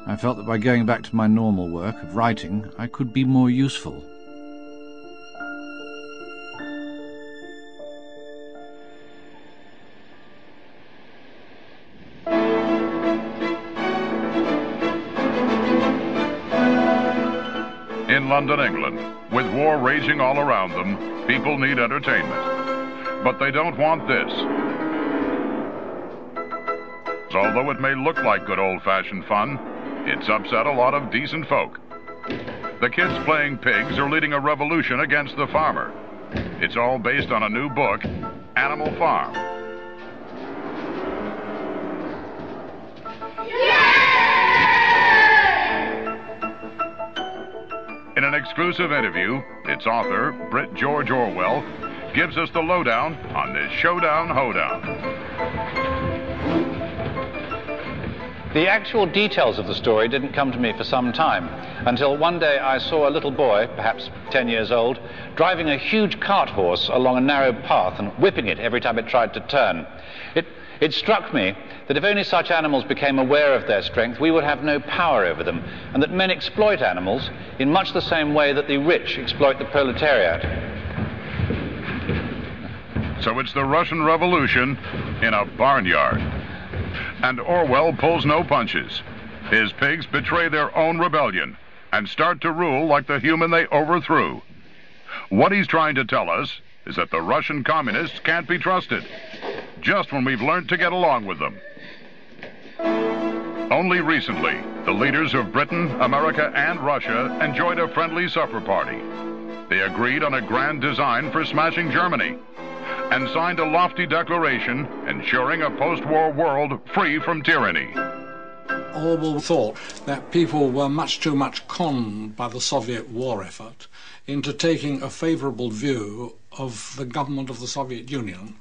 I felt that by going back to my normal work of writing, I could be more useful. In London, England, with war raging all around them, people need entertainment. But they don't want this. Although it may look like good old-fashioned fun, it's upset a lot of decent folk. The kids playing pigs are leading a revolution against the farmer. It's all based on a new book, Animal Farm. In an exclusive interview, its author, Brit George Orwell, gives us the lowdown on this showdown hoedown. The actual details of the story didn't come to me for some time, until one day I saw a little boy, perhaps 10 years old, driving a huge cart horse along a narrow path and whipping it every time it tried to turn. It struck me that if only such animals became aware of their strength, we would have no power over them, and that men exploit animals in much the same way that the rich exploit the proletariat. So it's the Russian Revolution in a barnyard. And Orwell pulls no punches. His pigs betray their own rebellion and start to rule like the human they overthrew. What he's trying to tell us is that the Russian communists can't be trusted, just when we've learned to get along with them. Only recently, the leaders of Britain, America, and Russia enjoyed a friendly supper party. They agreed on a grand design for smashing Germany and signed a lofty declaration ensuring a post-war world free from tyranny. Orwell thought that people were much too much conned by the Soviet war effort into taking a favourable view of the government of the Soviet Union.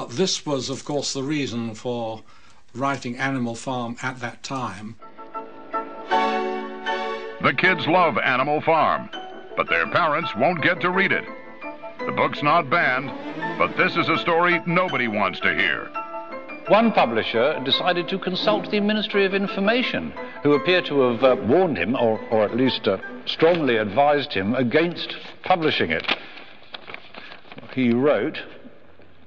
This was, of course, the reason for writing Animal Farm at that time. The kids love Animal Farm, but their parents won't get to read it. The book's not banned, but this is a story nobody wants to hear. One publisher decided to consult the Ministry of Information, who appear to have warned him, or at least strongly advised him, against publishing it. He wrote,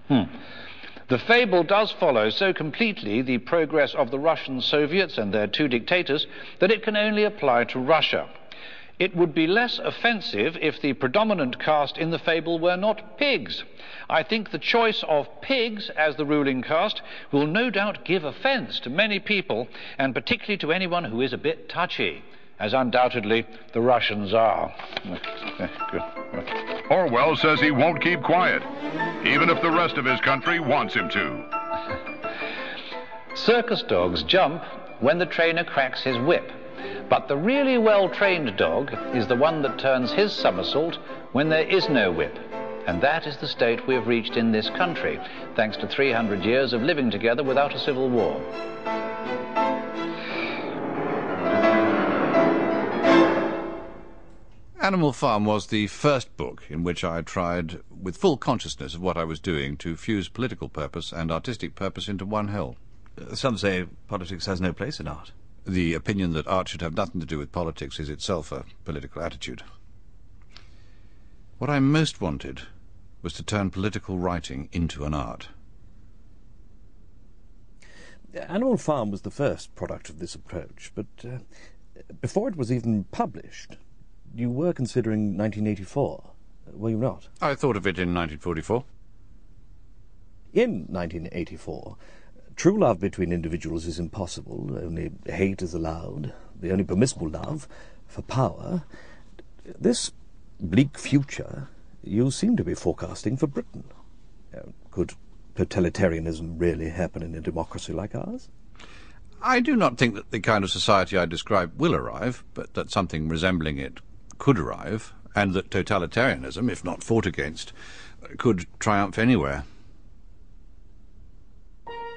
"The fable does follow so completely the progress of the Russian Soviets and their two dictators that it can only apply to Russia. It would be less offensive if the predominant caste in the fable were not pigs. I think the choice of pigs as the ruling caste will no doubt give offence to many people, and particularly to anyone who is a bit touchy, as undoubtedly the Russians are." Orwell says he won't keep quiet, even if the rest of his country wants him to. Circus dogs jump when the trainer cracks his whip, but the really well-trained dog is the one that turns his somersault when there is no whip. And that is the state we have reached in this country, thanks to 300 years of living together without a civil war. Animal Farm was the first book in which I tried, with full consciousness of what I was doing, to fuse political purpose and artistic purpose into one whole. Some say politics has no place in art. The opinion that art should have nothing to do with politics is itself a political attitude. What I most wanted was to turn political writing into an art. Animal Farm was the first product of this approach, but before it was even published, you were considering 1984, were you not? I thought of it in 1944. In 1984, true love between individuals is impossible, only hate is allowed, the only permissible love for power. This bleak future you seem to be forecasting for Britain. Could totalitarianism really happen in a democracy like ours? I do not think that the kind of society I describe will arrive, but that something resembling it could arrive, and that totalitarianism, if not fought against, could triumph anywhere.